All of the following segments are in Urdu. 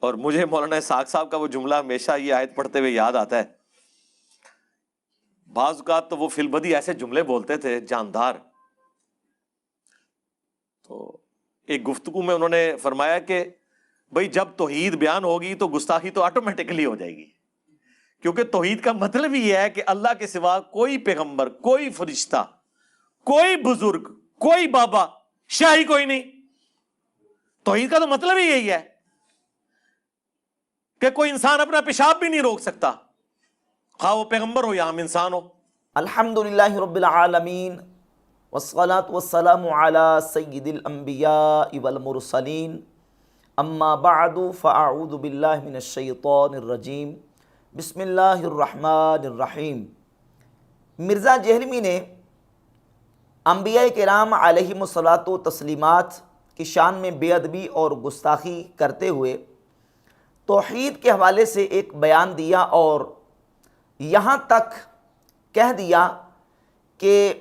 اور مجھے مولانا اسحاق صاحب کا وہ جملہ ہمیشہ یہ آیت پڑھتے ہوئے یاد آتا ہے. بعض اوقات تو وہ فی البدی ایسے جملے بولتے تھے جاندار. تو ایک گفتگو میں انہوں نے فرمایا کہ بھئی جب توحید بیان ہوگی تو گستاخی تو آٹومیٹکلی ہو جائے گی، کیونکہ توحید کا مطلب ہی ہے کہ اللہ کے سوا کوئی پیغمبر، کوئی فرشتہ، کوئی بزرگ، کوئی بابا، شاہی کوئی نہیں. توحید کا تو مطلب ہی یہی ہے کہ کوئی انسان اپنا پیشاب بھی نہیں روک سکتا، خواہ وہ پیغمبر ہو یا عام انسان ہو. الحمدللہ رب العالمین والصلاة والسلام علی سید الانبیاء والمرسلین، اما بعد فاعوذ باللہ من الشیطان الرجیم، بسم اللہ الرحمن الرحیم. مرزا جہلمی نے انبیاء کرام علیہم الصلاۃ و تسلیمات کی شان میں بے ادبی اور گستاخی کرتے ہوئے توحید کے حوالے سے ایک بیان دیا، اور یہاں تک کہہ دیا کہ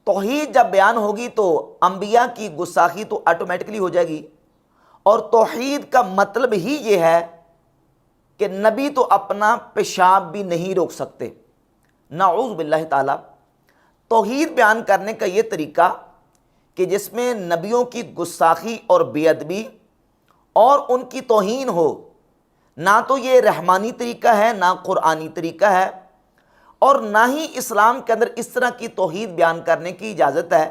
توحید جب بیان ہوگی تو انبیاء کی گستاخی تو آٹومیٹکلی ہو جائے گی، اور توحید کا مطلب ہی یہ ہے کہ نبی تو اپنا پیشاب بھی نہیں روک سکتے. نعوذ باللہ تعالی. توحید بیان کرنے کا یہ طریقہ کہ جس میں نبیوں کی گستاخی اور بے ادبی اور ان کی توہین ہو، نہ تو یہ رحمانی طریقہ ہے، نہ قرآنی طریقہ ہے، اور نہ ہی اسلام کے اندر اس طرح کی توحید بیان کرنے کی اجازت ہے.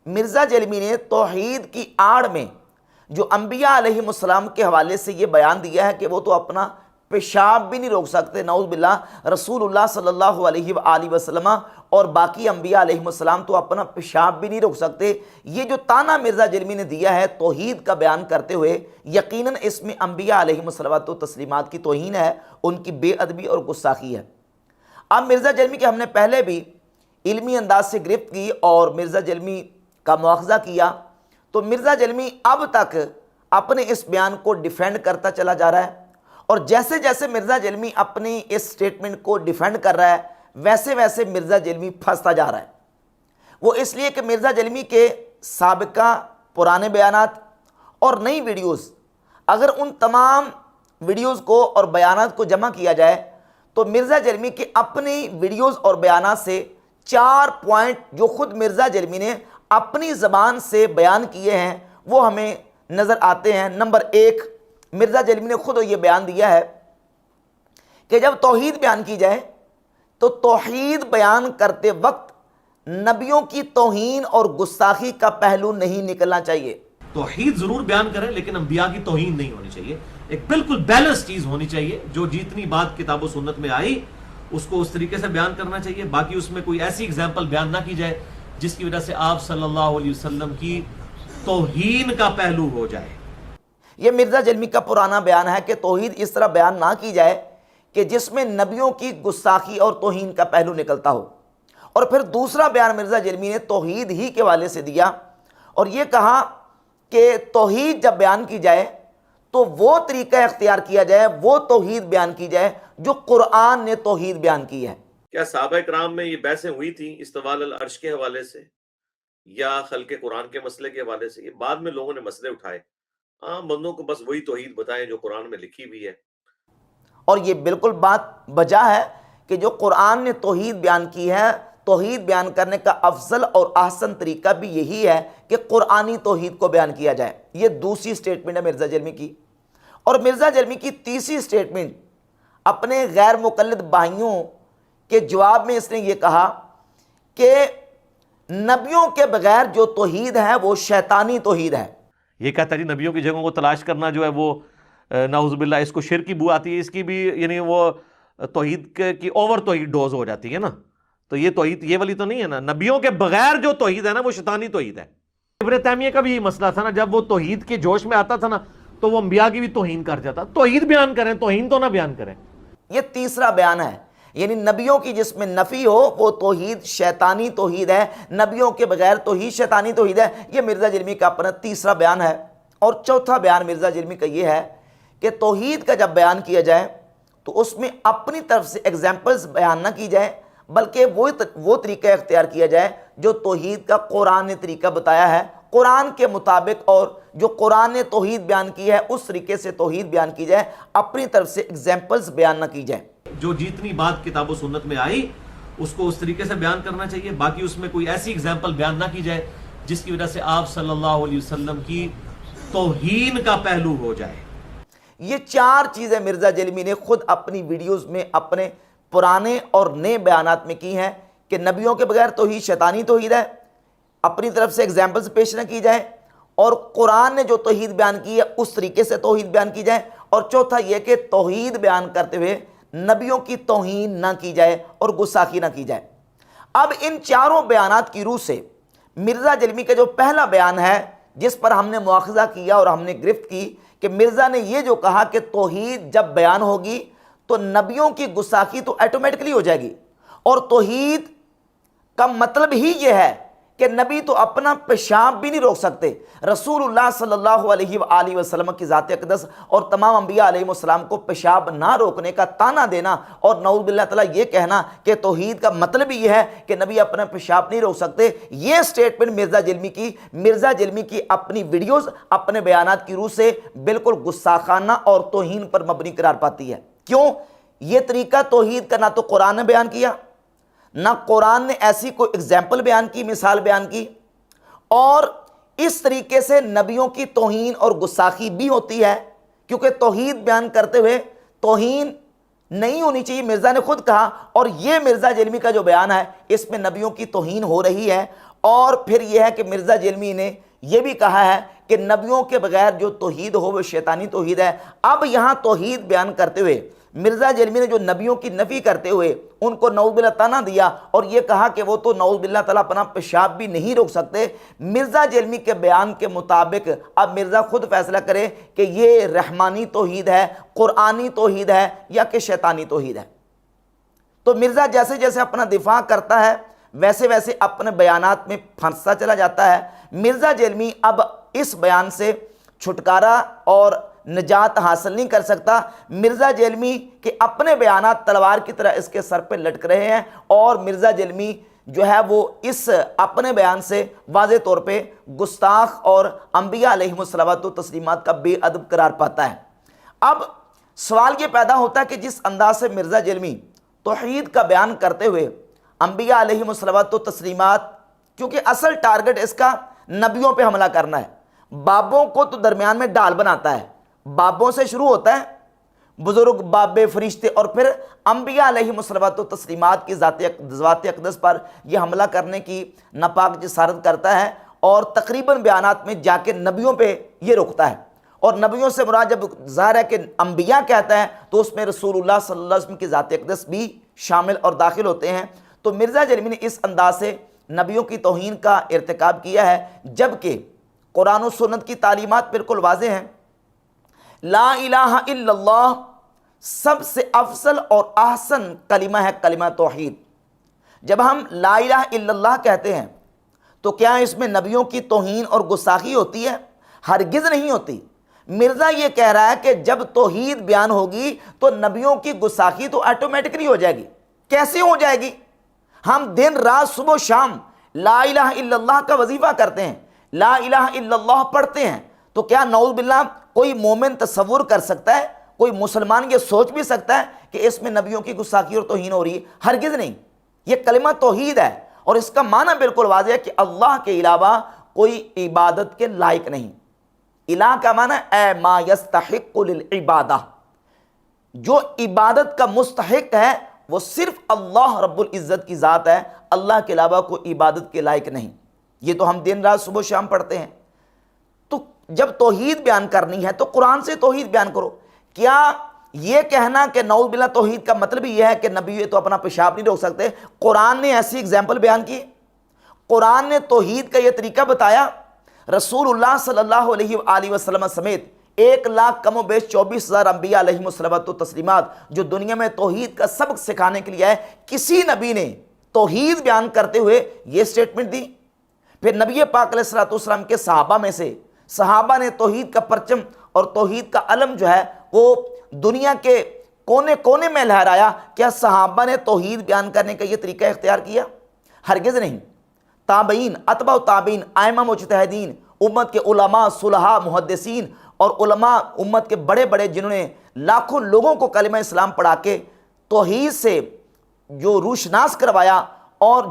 مرزا جہلمی نے توحید کی آڑ میں جو انبیاء علیہم السلام کے حوالے سے یہ بیان دیا ہے کہ وہ تو اپنا پیشاب بھی نہیں روک سکتے، نعوذ باللہ، رسول اللہ صلی اللہ علیہ وآلہ وسلم اور باقی انبیاء علیہم السلام تو اپنا پیشاب بھی نہیں روک سکتے، یہ جو طعنہ مرزا جہلمی نے دیا ہے توحید کا بیان کرتے ہوئے، یقیناً اس میں انبیاء علیہم الصلوۃ والتسلیمات کی توہین ہے، ان کی بے ادبی اور گستاخی ہے. اب مرزا جہلمی کے ہم نے پہلے بھی علمی انداز سے گرفت کی اور مرزا جہلمی کا مواخذہ کیا، تو مرزا جہلمی اب تک اپنے اس بیان کو ڈیفینڈ کرتا چلا جا رہا ہے، اور جیسے جیسے مرزا جہلمی اپنی اس سٹیٹمنٹ کو ڈیفینڈ کر رہا ہے ویسے ویسے مرزا جہلمی پھنستا جا رہا ہے. وہ اس لیے کہ مرزا جہلمی کے سابقہ پرانے بیانات اور نئی ویڈیوز، اگر ان تمام ویڈیوز کو اور بیانات کو جمع کیا جائے تو مرزا جہلمی کے اپنی ویڈیوز اور بیانات سے 4 پوائنٹ جو خود مرزا جہلمی نے اپنی زبان سے بیان کیے ہیں وہ ہمیں نظر آتے ہیں. نمبر 1، مرزا جہلمی نے خود یہ بیان دیا ہے کہ جب توحید بیان کی جائے تو توحید بیان کرتے وقت نبیوں کی توہین اور گستاخی کا پہلو نہیں نکلنا چاہیے. توحید ضرور بیان کریں لیکن انبیاء کی توہین نہیں ہونی چاہیے. ایک بالکل بیلنس چیز ہونی چاہیے، جو جتنی بات کتاب و سنت میں آئی اس کو اس طریقے سے بیان کرنا چاہیے. باقی اس میں کوئی ایسی اگزامپل بیان نہ کی جائے جس کی وجہ سے آپ صلی اللہ علیہ وسلم کی توہین کا پہلو ہو جائے. یہ مرزا جہلمی کا پرانا بیان ہے کہ توحید اس طرح بیان نہ کی جائے کہ جس میں نبیوں کی گستاخی اور توہین کا پہلو نکلتا ہو. اور پھر دوسرا بیان مرزا جہلمی نے توحید ہی کے حوالے سے دیا اور یہ کہا کہ توحید جب بیان کی جائے تو وہ طریقہ اختیار کیا جائے، وہ توحید بیان کی جائے جو قرآن نے توحید بیان کی ہے. کیا صحابہ کرام میں یہ بحثیں ہوئی تھیں استواء العرش کے حوالے سے یا خلق قرآن کے مسئلے کے حوالے سے؟ یہ بعد میں لوگوں نے مسئلے اٹھائے. عام بندوں کو بس وہی توحید بتائیں جو قرآن میں لکھی ہوئی ہے. اور یہ بالکل بات بجا ہے کہ جو قرآن نے توحید بیان کی ہے، توحید بیان کرنے کا افضل اور احسن طریقہ بھی یہی ہے کہ قرآنی توحید کو بیان کیا جائے. یہ دوسری سٹیٹمنٹ ہے مرزا جہلمی کی. اور مرزا جہلمی کی تیسری سٹیٹمنٹ اپنے غیر مقلد بھائیوں کے جواب میں اس نے یہ کہا کہ نبیوں کے بغیر جو توحید ہے وہ شیطانی توحید ہے. یہ کہتا ہے جی نبیوں کی جگہوں کو تلاش کرنا جو ہے وہ نعوذ باللہ اس کو شرک کی بو آتی ہے، اس کی بھی یعنی وہ توحید کی اوور توحید ڈوز ہو جاتی ہے نا. تو یہ توحید یہ والی تو نہیں ہے نا، نبیوں کے بغیر جو توحید ہے نا وہ شیطانی توحید ہے. ابن تیمیہ کا بھی یہ مسئلہ تھا نا، جب وہ توحید کے جوش میں آتا تھا نا تو وہ انبیاء کی بھی توہین کر جاتا. توحید بیان کریں، توہین تو نہ بیان کریں. یہ تیسرا بیان ہے، یعنی نبیوں کی جس میں نفی ہو وہ توحید شیطانی توحید ہے، نبیوں کے بغیر توحید شیطانی توحید ہے. یہ مرزا جہلمی کا اپنا تیسرا بیان ہے. اور چوتھا بیان مرزا جہلمی کا یہ ہے کہ توحید کا جب بیان کیا جائے تو اس میں اپنی طرف سے ایگزامپلز بیان نہ کی جائے بلکہ وہ طریقہ اختیار کیا جائے جو توحید کا قرآن نے طریقہ بتایا ہے. قرآن کے مطابق اور جو قرآن نے توحید بیان کی ہے اس طریقے سے توحید بیان کی جائے، اپنی طرف سے ایگزامپلز بیان نہ کی جائیں۔ جو جتنی بات کتاب و سنت میں آئی اس کو اس طریقے سے بیان کرنا چاہیے، باقی اس میں کوئی ایسی اگزامپل بیان نہ کی جائے جس کی وجہ سے آپ صلی اللہ علیہ وسلم کی توہین کا پہلو ہو جائے۔ یہ 4 چیزیں مرزا جیلمی نے خود اپنی ویڈیوز میں اپنے پرانے اور نئے بیانات میں کی ہیں کہ نبیوں کے بغیر توحید شیطانی توحید ہے، اپنی طرف سے ایگزامپلز پیش نہ کی جائے، اور قرآن نے جو توحید بیان کی ہے اس طریقے سے توحید بیان کی جائے، اور چوتھا یہ کہ توحید بیان کرتے ہوئے نبیوں کی توہین نہ کی جائے اور گستاخی نہ کی جائے۔ اب ان 4 بیانات کی روح سے مرزا جیلمی کا جو پہلا بیان ہے جس پر ہم نے مواخذہ کیا اور ہم نے گرفت کی کہ مرزا نے یہ جو کہا کہ توحید جب بیان ہوگی تو نبیوں کی گستاخی تو آٹومیٹکلی ہو جائے گی، اور توحید کا مطلب ہی یہ ہے کہ نبی تو اپنا پیشاب بھی نہیں روک سکتے۔ رسول اللہ صلی اللہ علیہ وآلہ وسلم کی ذات اقدس اور تمام انبیاء علیہ السلام کو پیشاب نہ روکنے کا طعنہ دینا اور نعوذ باللہ تعالیٰ یہ کہنا کہ توحید کا مطلب ہی یہ ہے کہ نبی اپنا پیشاب نہیں روک سکتے، یہ سٹیٹمنٹ مرزا جیلمی کی اپنی ویڈیوز اپنے بیانات کی روح سے بالکل گستاخانہ اور توہین پر مبنی قرار پاتی ہے۔ کیوں؟ یہ طریقہ توحید کا نہ تو قرآن نے بیان کیا، نہ قرآن نے ایسی کوئی اگزامپل بیان کی، مثال بیان کی، اور اس طریقے سے نبیوں کی توہین اور گستاخی بھی ہوتی ہے، کیونکہ توحید بیان کرتے ہوئے توہین نہیں ہونی چاہیے، مرزا نے خود کہا، اور یہ مرزا جیلمی کا جو بیان ہے اس میں نبیوں کی توہین ہو رہی ہے۔ اور پھر یہ ہے کہ مرزا جیلمی نے یہ بھی کہا ہے کہ نبیوں کے بغیر جو توحید ہو وہ شیطانی توحید ہے۔ اب یہاں توحید بیان کرتے ہوئے مرزا جیلمی نے جو نبیوں کی نفی کرتے ہوئے ان کو نعوذ باللہ طعنہ دیا اور یہ کہا کہ وہ تو نعوذ باللہ تعالیٰ اپنا پیشاب بھی نہیں روک سکتے، مرزا جیلمی کے بیان کے مطابق اب مرزا خود فیصلہ کرے کہ یہ رحمانی توحید ہے، قرآنی توحید ہے یا کہ شیطانی توحید ہے۔ تو مرزا جیسے جیسے اپنا دفاع کرتا ہے ویسے ویسے اپنے بیانات میں پھنستا چلا جاتا ہے۔ مرزا جیلمی اب اس بیان سے چھٹکارا اور نجات حاصل نہیں کر سکتا۔ مرزا جیلمی کے اپنے بیانات تلوار کی طرح اس کے سر پہ لٹک رہے ہیں، اور مرزا جیلمی جو ہے وہ اس اپنے بیان سے واضح طور پہ گستاخ اور انبیاء علیہم الصلوات و تسلیمات کا بے ادب قرار پاتا ہے۔ اب سوال یہ پیدا ہوتا ہے کہ جس انداز سے مرزا جیلمی توحید کا بیان کرتے ہوئے انبیاء علیہم الصلوات و تسلیمات، کیونکہ اصل ٹارگٹ اس کا نبیوں پہ حملہ کرنا ہے، بابوں کو تو درمیان میں ڈال بناتا ہے، بابوں سے شروع ہوتا ہے، بزرگ بابے فرشتے، اور پھر انبیاء علیہم الصلوات و تسلیمات کی ذات اقدس پر یہ حملہ کرنے کی ناپاک جسارت کرتا ہے، اور تقریباً بیانات میں جا کے نبیوں پہ یہ رکتا ہے۔ اور نبیوں سے مراد جب ظاہر ہے کہ انبیاء کہتا ہے تو اس میں رسول اللہ صلی اللہ علیہ وسلم کی ذات اقدس بھی شامل اور داخل ہوتے ہیں۔ تو مرزا جیلمی نے اس انداز سے نبیوں کی توہین کا ارتکاب کیا ہے، جبکہ قرآن و سنت کی تعلیمات بالکل واضح ہیں۔ لا الہ الا اللہ سب سے افضل اور احسن کلمہ ہے، کلمہ توحید۔ جب ہم لا الہ الا اللہ کہتے ہیں تو کیا اس میں نبیوں کی توہین اور گستاخی ہوتی ہے؟ ہرگز نہیں ہوتی۔ مرزا یہ کہہ رہا ہے کہ جب توحید بیان ہوگی تو نبیوں کی گستاخی تو آٹومیٹکلی ہو جائے گی۔ کیسے ہو جائے گی؟ ہم دن رات صبح و شام لا الہ الا اللہ کا وظیفہ کرتے ہیں، لا الہ الا اللہ پڑھتے ہیں، تو کیا نعوذ باللہ کوئی مومن تصور کر سکتا ہے، کوئی مسلمان یہ سوچ بھی سکتا ہے کہ اس میں نبیوں کی گستاخی اور توہین ہو رہی ہے؟ ہرگز نہیں۔ یہ کلمہ توحید ہے، اور اس کا معنی بالکل واضح ہے کہ اللہ کے علاوہ کوئی عبادت کے لائق نہیں۔ الہ کا معنی اے ما یستحق للعبادہ، جو عبادت کا مستحق ہے وہ صرف اللہ رب العزت کی ذات ہے، اللہ کے علاوہ کوئی عبادت کے لائق نہیں۔ یہ تو ہم دن رات صبح شام پڑھتے ہیں۔ تو جب توحید بیان کرنی ہے تو قرآن سے توحید بیان کرو۔ کیا یہ کہنا کہ نعوذ باللہ توحید کا مطلب یہ ہے کہ نبی تو اپنا پیشاب نہیں روک سکتے، قرآن نے ایسی اگزامپل بیان کی، قرآن نے توحید کا یہ طریقہ بتایا؟ رسول اللہ صلی اللہ علیہ وآلہ وسلم سمیت 1,00,000 کم و بیش 24,000 انبیاء علیہم الصلوات و تسلیمات جو دنیا میں توحید کا سبق سکھانے کے لیے آئے، کسی نبی نے توحید بیان کرتے ہوئے یہ سٹیٹمنٹ دی؟ پھر نبی پاک علیہ الصلوۃ والسلام کے صحابہ میں سے صحابہ نے توحید کا پرچم اور توحید کا علم جو ہے وہ دنیا کے کونے کونے میں لہرایا۔ کیا صحابہ نے توحید بیان کرنے کا یہ طریقہ اختیار کیا؟ ہرگز نہیں۔ تابعین، اتباع تابعین، ائمہ مجتہدین، امت کے علماء، صلحاء، محدثین اور علماء امت کے بڑے بڑے جنہوں نے لاکھوں لوگوں کو کلمہ اسلام پڑھا کے توحید سے جو روشناس کروایا، اور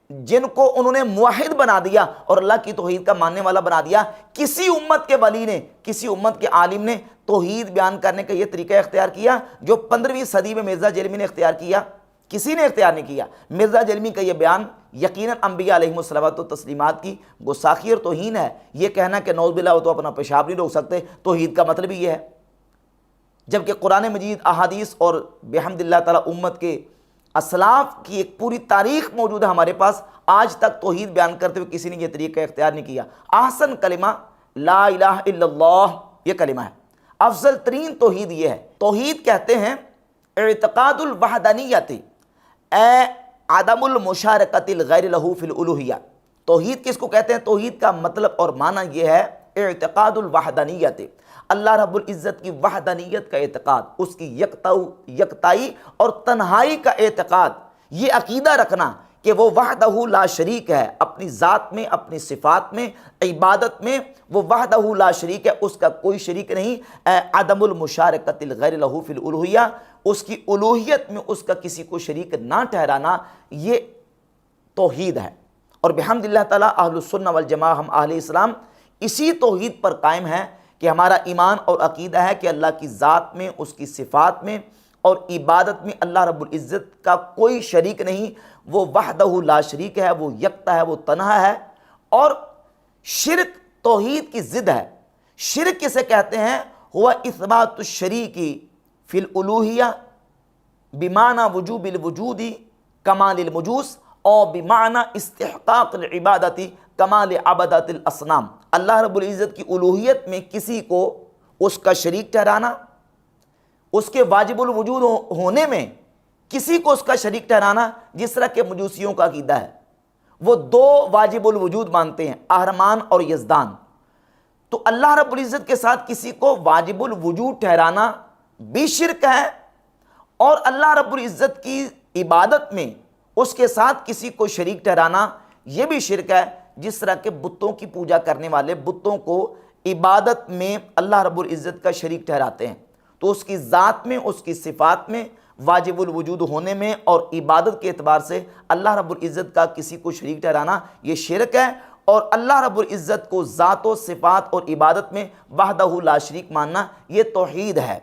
جن کو انہوں نے موحد بنا دیا اور اللہ کی توحید کا ماننے والا بنا دیا، کسی امت کے ولی نے، کسی امت کے عالم نے توحید بیان کرنے کا یہ طریقہ اختیار کیا جو 15ویں صدی میں مرزا جیلمی نے اختیار کیا؟ کسی نے اختیار نہیں کیا۔ مرزا جیلمی کا یہ بیان یقیناً انبیاء علیہم الصلوۃ والتسلیمات کی گستاخی اور توہین ہے۔ یہ کہنا کہ نعوذ باللہ وہ تو اپنا پیشاب نہیں روک سکتے، توحید کا مطلب ہی یہ ہے، جبکہ قرآن مجید، احادیث اور بحمد اللہ تعالیٰ امت کے اسلاف کی ایک پوری تاریخ موجود ہے ہمارے پاس۔ آج تک توحید بیان کرتے ہوئے کسی نے یہ طریقہ اختیار نہیں کیا۔ احسن کلمہ لا الہ الا اللہ یہ کلمہ ہے، افضل ترین توحید یہ ہے۔ توحید کہتے ہیں اعتقاد الوحدانیت اے عدم المشارکت الغیر لہ فی الالوہیہ۔ توحید کس کو کہتے ہیں؟ توحید کا مطلب اور معنی یہ ہے اعتقاد الوحدانیت، اللہ رب العزت کی وحدانیت کا اعتقاد، اس کی یکتائی اور تنہائی کا اعتقاد، یہ عقیدہ رکھنا کہ وہ وحدہ لا شریک ہے، اپنی ذات میں، اپنی صفات میں، عبادت میں وہ وحدہ لا شریک ہے، اس کا کوئی شریک نہیں۔ عدم المشارکت الغیر لہ فی الالوہیہ، اس کی الوہیت میں اس کا کسی کو شریک نہ ٹھہرانا، یہ توحید ہے۔ اور بحمد اللہ تعالیٰ اہل السنہ والجماعہ، ہم اہل اسلام اسی توحید پر قائم ہیں کہ ہمارا ایمان اور عقیدہ ہے کہ اللہ کی ذات میں، اس کی صفات میں اور عبادت میں اللہ رب العزت کا کوئی شریک نہیں، وہ وحدہ لا شریک ہے، وہ یکتا ہے، وہ تنہا ہے۔ اور شرک توحید کی ضد ہے۔ شرک کسے کہتے ہیں؟ ہوا اثبات الشریک فی الالوہیہ بمعنی وجوب الوجود کمال المجوس، اور بمعنی استحقاق العبادت کمال عبادت الاصنام۔ اللہ رب العزت کی الوہیت میں کسی کو اس کا شریک ٹھہرانا، اس کے واجب الوجود ہونے میں کسی کو اس کا شریک ٹھہرانا، جس طرح کہ مجوسیوں کا عقیدہ ہے، وہ دو واجب الوجود مانتے ہیں، اہرمان اور یزدان۔ تو اللہ رب العزت کے ساتھ کسی کو واجب الوجود ٹھہرانا بھی شرک ہے، اور اللہ رب العزت کی عبادت میں اس کے ساتھ کسی کو شریک ٹھہرانا یہ بھی شرک ہے، جس طرح کہ بتوں کی پوجا کرنے والے بتوں کو عبادت میں اللہ رب العزت کا شریک ٹھہراتے ہیں۔ تو اس کی ذات میں، اس کی صفات میں، واجب الوجود ہونے میں اور عبادت کے اعتبار سے اللہ رب العزت کا کسی کو شریک ٹھہرانا یہ شرک ہے، اور اللہ رب العزت کو ذات و صفات اور عبادت میں وحدہ لا شریک ماننا یہ توحید ہے۔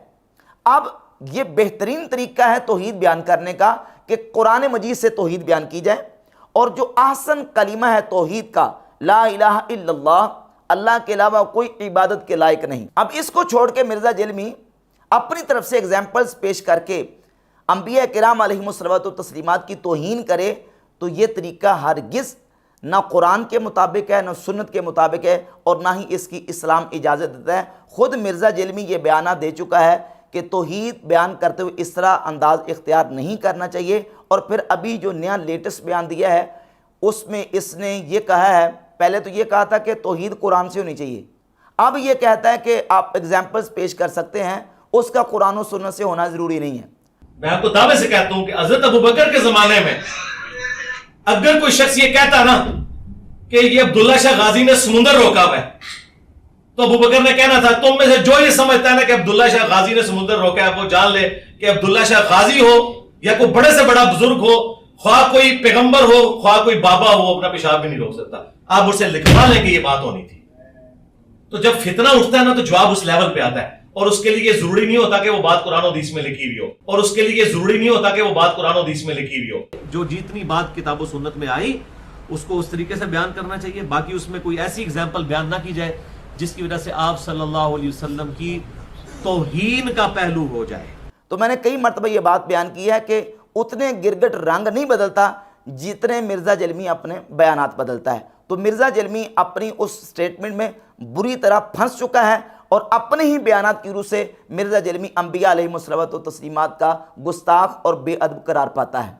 اب یہ بہترین طریقہ ہے توحید بیان کرنے کا کہ قرآن مجید سے توحید بیان کی جائے، اور جو احسن کلمہ ہے توحید کا، لا الہ الا اللہ، اللہ کے علاوہ کوئی عبادت کے لائق نہیں۔ اب اس کو چھوڑ کے مرزا جیلمی اپنی طرف سے ایگزامپلز پیش کر کے انبیاء کرام علیہم الصلوۃ والتسلیمات کی توہین کرے، تو یہ طریقہ ہرگز نہ قرآن کے مطابق ہے، نہ سنت کے مطابق ہے، اور نہ ہی اس کی اسلام اجازت دیتا ہے۔ خود مرزا جیلمی یہ بیانات دے چکا ہے کہ توحید بیان کرتے ہوئے اس طرح انداز اختیار نہیں کرنا چاہیے، اور پھر ابھی جو نیا لیٹسٹ بیان دیا ہے اس میں اس نے یہ کہا ہے، پہلے تو یہ کہا تھا کہ توحید قرآن سے ہونی چاہیے، اب یہ کہتا ہے کہ آپ ایگزامپلز پیش کر سکتے ہیں، اس کا قرآن و سنت سے ہونا ضروری نہیں ہے۔ میں آپ کو دعوے سے کہتا ہوں کہ حضرت ابوبکر کے زمانے میں اگر کوئی شخص یہ کہتا نا کہ یہ عبداللہ شاہ غازی نے سمندر روکا ہوا ہے، تو ابوبکر نے کہنا تھا تم میں سے جو یہ سمجھتا ہے نا کہ عبداللہ شاہ غازی نے سمندر روکا ہے، وہ جان لے کہ عبداللہ شاہ غازی ہو یا کوئی بڑے سے بڑا بزرگ ہو، خواہ کوئی پیغمبر ہو، خواہ کوئی بابا ہو، اپنا پیشاب بھی نہیں روک سکتا۔ آپ اسے لکھوا لیں کہ یہ بات ہونی تھی۔ تو جب فتنہ اٹھتا ہے نا تو جواب اس لیول پہ آتا ہے، اور اس کے لیے یہ ضروری نہیں ہوتا کہ وہ بات قرآن و حدیث میں لکھی ہوئی ہو، اور اس کے لیے یہ ضروری نہیں ہوتا کہ وہ بات قرآن و حدیث میں لکھی ہوئی ہو۔ جو جتنی بات کتاب و سنت میں آئی اس کو اس طریقے سے بیان کرنا چاہیے، باقی اس میں کوئی ایسی اگزامپل بیان نہ کی جائے جس کی وجہ سے آپ صلی اللہ علیہ وسلم کی توہین کا پہلو ہو جائے۔ تو میں نے کئی مرتبہ یہ بات بیان کی ہے کہ اتنے گرگٹ رنگ نہیں بدلتا جتنے مرزا جیلمی اپنے بیانات بدلتا ہے۔ تو مرزا جیلمی اپنی اس سٹیٹمنٹ میں بری طرح پھنس چکا ہے، اور اپنے ہی بیانات کی روح سے مرزا جیلمی انبیاء علیہم الصلوۃ والتسلیمات کا گستاخ اور بے ادب قرار پاتا ہے۔